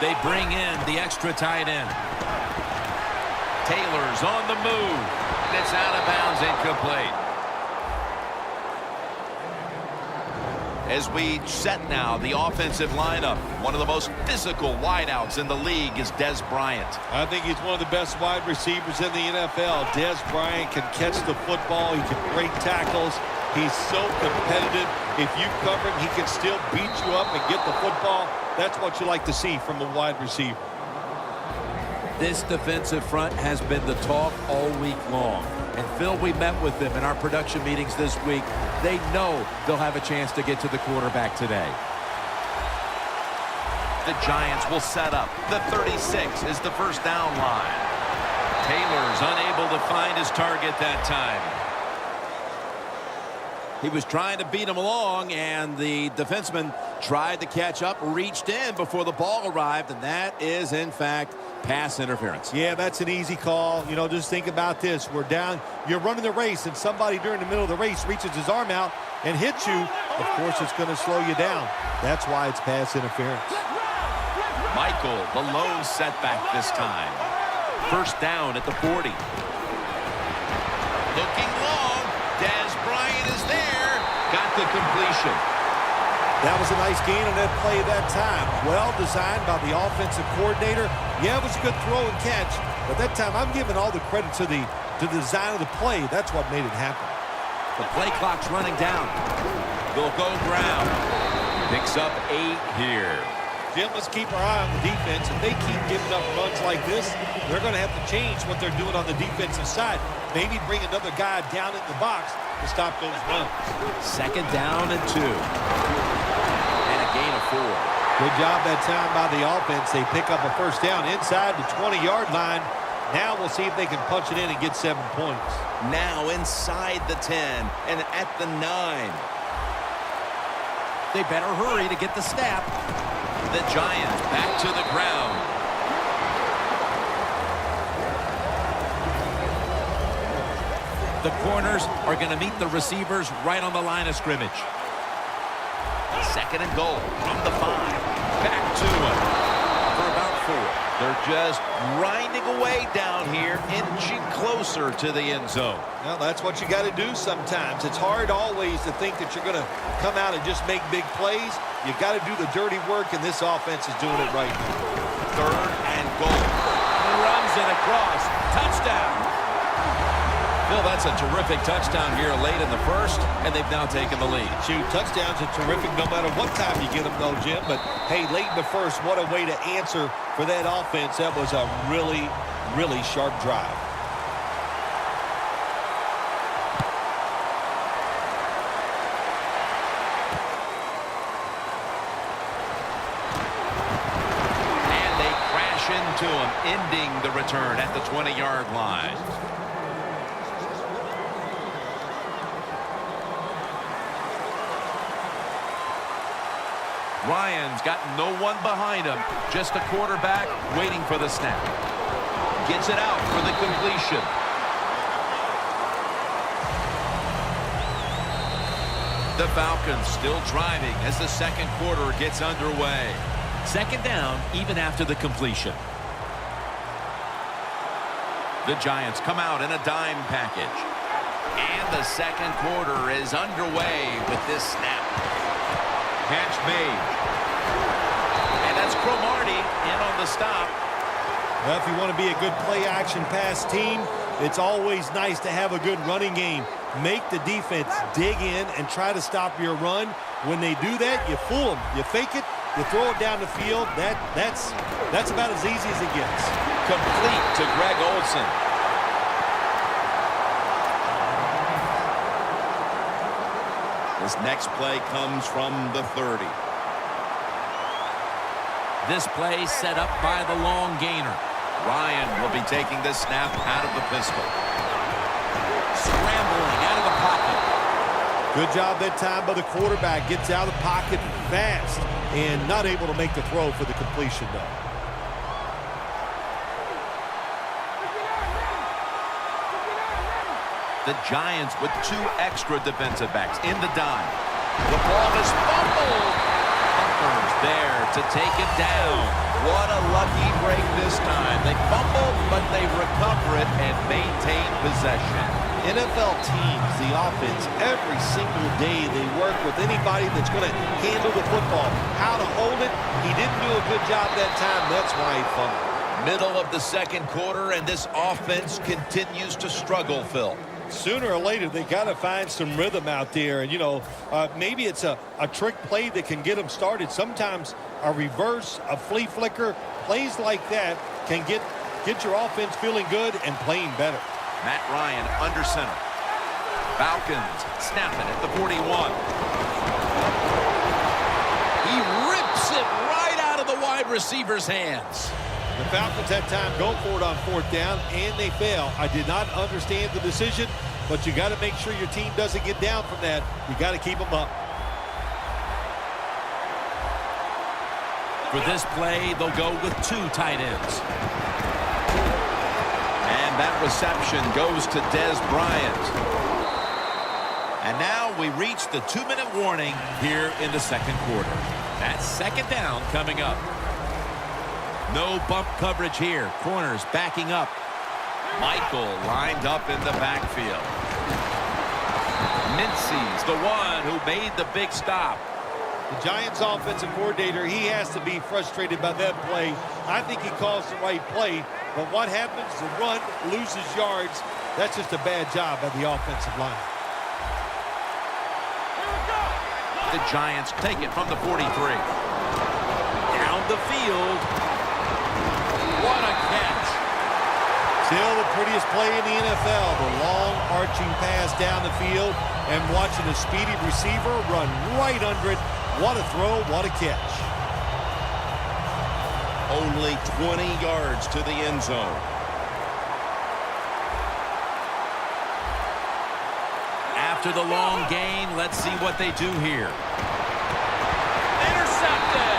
They bring in the extra tight end. Taylor's on the move. And it's out of bounds, incomplete. As we set now the offensive lineup, one of the most physical wideouts in the league is Dez Bryant. I think he's one of the best wide receivers in the NFL. Dez Bryant can catch the football. He can break tackles. He's so competitive. If you cover him, he can still beat you up and get the football. That's what you like to see from a wide receiver. This defensive front has been the talk all week long. And Phil, we met with them in our production meetings this week. They know they'll have a chance to get to the quarterback today. The Giants will set up. The 36 is the first down line. Taylor's unable to find his target that time. He was trying to beat him along, and the defenseman tried to catch up, reached in before the ball arrived, and that is, in fact, pass interference. Yeah, that's an easy call. You know, just think about this. We're down. You're running the race, and somebody during the middle of the race reaches his arm out and hits you. Of course, it's going to slow you down. That's why it's pass interference. Michael, the lone setback this time. First down at the 40. Looking long. Dez Bryant is there. Got the completion. That was a nice gain on that play that time. Well designed by the offensive coordinator. Yeah, it was a good throw and catch, but that time I'm giving all the credit to the design of the play. That's what made it happen. The play clock's running down. They'll go ground. Picks up 8 here. Jim, let's keep our eye on the defense. If they keep giving up runs like this, they're going to have to change what they're doing on the defensive side. Maybe bring another guy down in the box to stop those runs. Second down and 2. And a gain of 4. Good job that time by the offense. They pick up a first down inside the 20-yard line. Now we'll see if they can punch it in and get 7 points. Now inside the 10 and at the 9. They better hurry to get the snap. The Giants back to the ground. The corners are going to meet the receivers right on the line of scrimmage. Second and goal from the 5. Back to him for about 4. They're just grinding away down here, inching closer to the end zone. Well, that's what you got to do sometimes. It's hard always to think that you're going to come out and just make big plays. You got to do the dirty work, and this offense is doing it right now. Third and goal. Runs it across. Touchdown. Phil, that's a terrific touchdown here late in the first, and they've now taken the lead. Shoot, touchdowns are terrific no matter what time you get them, though, Jim. But, hey, late in the first, what a way to answer for that offense. That was a really, really sharp drive. And they crash into him, ending the return at the 20-yard line. Ryan's got no one behind him. Just a quarterback waiting for the snap. Gets it out for the completion. The Falcons still driving as the second quarter gets underway. Second down even after the completion. The Giants come out in a dime package. And the second quarter is underway with this snap. Catch made. And that's Cromartie in on the stop. Well, if you want to be a good play-action pass team, it's always nice to have a good running game. Make the defense dig in and try to stop your run. When they do that, you fool them. You fake it, you throw it down the field. That's about as easy as it gets. Complete to Greg Olsen. This next play comes from the 30. This play set up by the long gainer. Ryan will be taking this snap out of the pistol. Scrambling out of the pocket. Good job that time by the quarterback. Gets out of the pocket fast and not able to make the throw for the completion, though. The Giants with 2 extra defensive backs in the dime. The ball is fumbled. A blockers there to take it down. What a lucky break this time. They fumble, but they recover it and maintain possession. NFL teams, the offense, every single day they work with anybody that's going to handle the football. How to hold it, he didn't do a good job that time. That's why he fumbled. Middle of the second quarter, and this offense continues to struggle, Phil. Sooner or later, they got to find some rhythm out there. And, you know, maybe it's a trick play that can get them started. Sometimes a reverse, a flea flicker, plays like that can get your offense feeling good and playing better. Matt Ryan under center. Falcons snapping at the 41. He rips it right out of the wide receiver's hands. The Falcons had time go for it on fourth down, and they fail. I did not understand the decision, but you got to make sure your team doesn't get down from that. You got to keep them up. For this play, they'll go with two tight ends. And that reception goes to Dez Bryant. And now we reach the 2-minute warning here in the second quarter. That's second down coming up. No bump coverage here. Corners backing up. Michael lined up in the backfield. Mincy's the one who made the big stop. The Giants offensive coordinator, he has to be frustrated by that play. I think he calls the right play, but what happens? The run loses yards. That's just a bad job by the offensive line. The Giants take it from the 43. Down the field. What a catch. Still the prettiest play in the NFL. The long arching pass down the field and watching a speedy receiver run right under it. What a throw, what a catch. Only 20 yards to the end zone. After the long gain, let's see what they do here. Intercepted!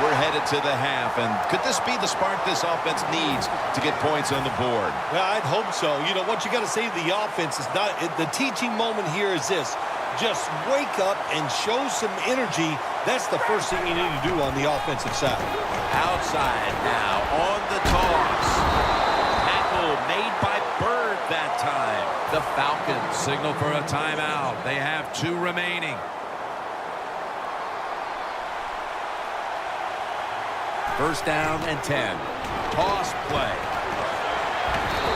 We're headed to the half, and could this be the spark this offense needs to get points on the board? Well, I'd hope so. You know, what you got to say to the offense is not – the teaching moment here is this. Just wake up and show some energy. That's the first thing you need to do on the offensive side. Outside now on the toss. Tackle made by Bird that time. The Falcons signal for a timeout. They have 2 remaining. First down and 10. Toss play.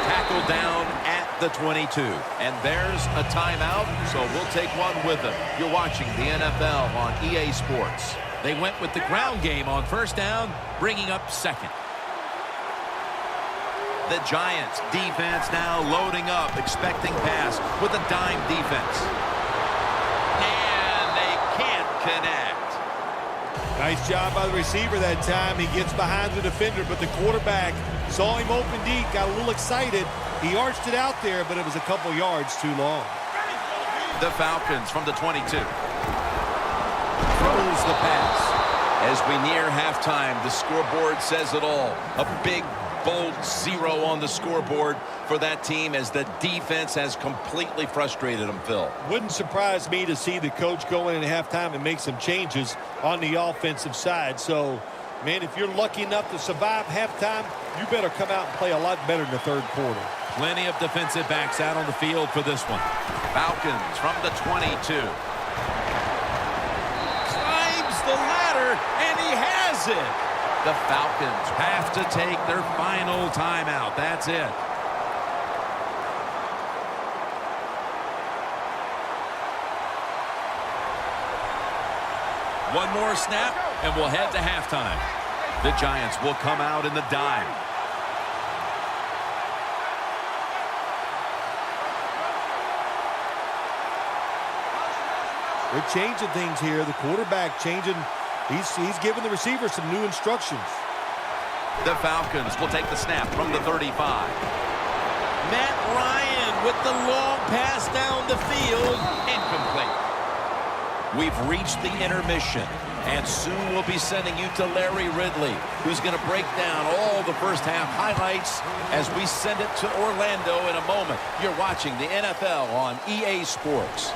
Tackle down at the 22. And there's a timeout, so we'll take one with them. You're watching the NFL on EA Sports. They went with the ground game on first down, bringing up second. The Giants defense now loading up, expecting pass with a dime defense. And they can't connect. Nice job by the receiver that time. He gets behind the defender, but the quarterback saw him open deep, got a little excited. He arched it out there, but it was a couple yards too long. The Falcons from the 22. Throws the pass. As we near halftime, the scoreboard says it all. A big, bold 0 on the scoreboard for that team as the defense has completely frustrated them, Phil. Wouldn't surprise me to see the coach go in at halftime and make some changes on the offensive side. So, man, if you're lucky enough to survive halftime, you better come out and play a lot better in the third quarter. Plenty of defensive backs out on the field for this one. Falcons from the 22. Climbs the ladder, and he has it. The Falcons have to take their final timeout. That's it. One more snap, and we'll head to halftime. The Giants will come out in the dime. They're changing things here. The quarterback changing. He's giving the receiver some new instructions. The Falcons will take the snap from the 35. Matt Ryan with the long pass down the field. Incomplete. We've reached the intermission, and soon we'll be sending you to Larry Ridley, who's going to break down all the first half highlights as we send it to Orlando in a moment. You're watching the NFL on EA Sports.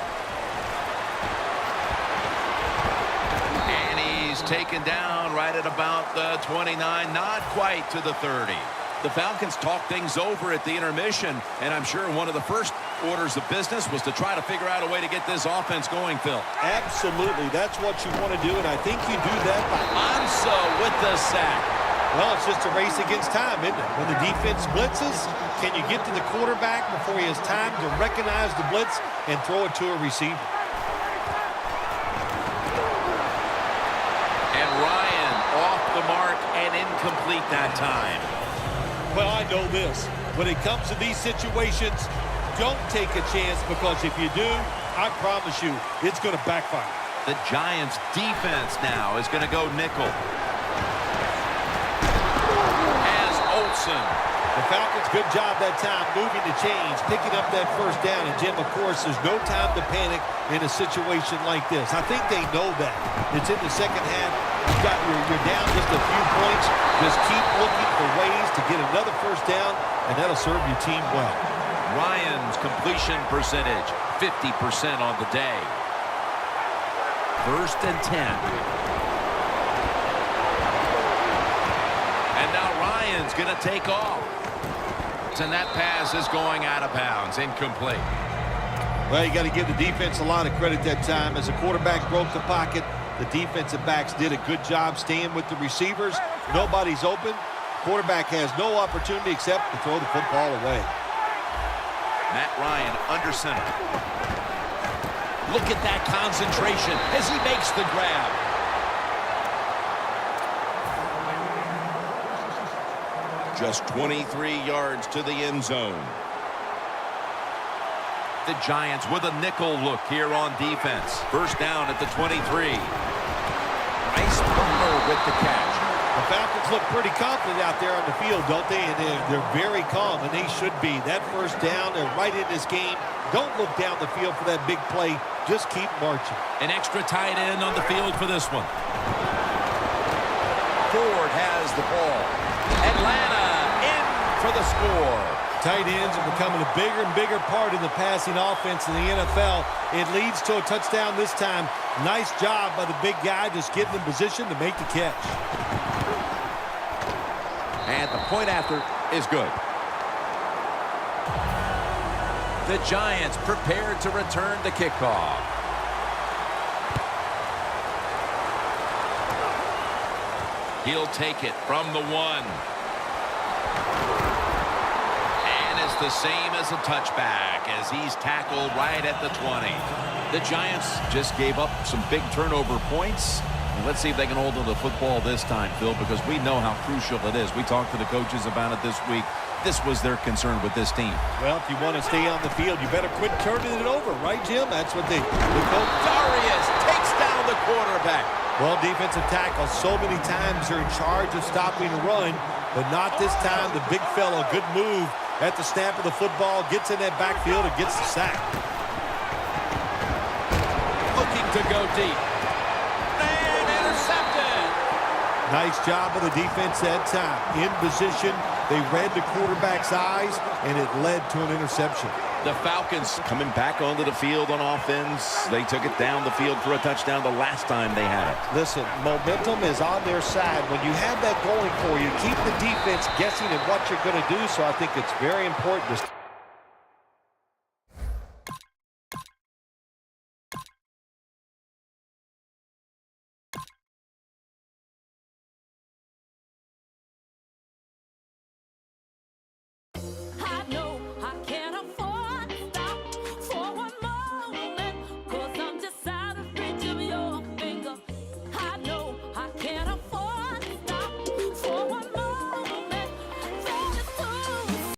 And he's taken down right at about the 29, not quite to the 30. The Falcons talked things over at the intermission, and I'm sure one of the first orders of business was to try to figure out a way to get this offense going, Phil. Absolutely. That's what you want to do, and I think you do that by Ansa with the sack. Well, it's just a race against time, isn't it? When the defense blitzes, can you get to the quarterback before he has time to recognize the blitz and throw it to a receiver? And Ryan off the mark and incomplete that time. Well, I know this. When it comes to these situations, don't take a chance, because if you do, I promise you, it's going to backfire. The Giants' defense now is going to go nickel. As Olsen. The Falcons, good job that time, moving the chains, picking up that first down. And, Jim, of course, there's no time to panic in a situation like this. I think they know that. It's in the second half. You're down just a few points. Just keep looking for ways to get another first down, and that'll serve your team well. Ryan's completion percentage, 50% on the day. 1st and 10. And now Ryan's going to take off. And that pass is going out of bounds, incomplete. Well, you got to give the defense a lot of credit that time. As the quarterback broke the pocket, the defensive backs did a good job staying with the receivers. Nobody's open. Quarterback has no opportunity except to throw the football away. Matt Ryan under center. Look at that concentration as he makes the grab. Just 23 yards to the end zone. The Giants with a nickel look here on defense. First down at the 23. Nice Palmer with the catch. The Falcons look pretty confident out there on the field, don't they? And they're very calm, and they should be. That first down, they're right in this game. Don't look down the field for that big play. Just keep marching. An extra tight end on the field for this one. Ford has the ball. Atlanta in for the score. Tight ends are becoming a bigger and bigger part of the passing offense in the NFL. It leads to a touchdown this time. Nice job by the big guy just getting in position to make the catch. And the point after is good. The Giants prepared to return the kickoff. He'll take it from the 1. The same as a touchback as he's tackled right at the 20. The Giants just gave up some big turnover points. And let's see if they can hold on to the football this time, Phil, because we know how crucial it is. We talked to the coaches about it this week. This was their concern with this team. Well, if you want to stay on the field, you better quit turning it over, right, Jim? That's what they call. Darius takes down the quarterback. Well, defensive tackles so many times are in charge of stopping a run, but not this time. The big fellow, good move at the snap of the football, gets in that backfield and gets the sack. Looking to go deep. And intercepted. Nice job of the defense that time. In position, they read the quarterback's eyes, and it led to an interception. The Falcons coming back onto the field on offense. They took it down the field for a touchdown the last time they had it. Listen, momentum is on their side. When you have that going for you, keep the defense guessing at what you're going to do, so I think it's very important to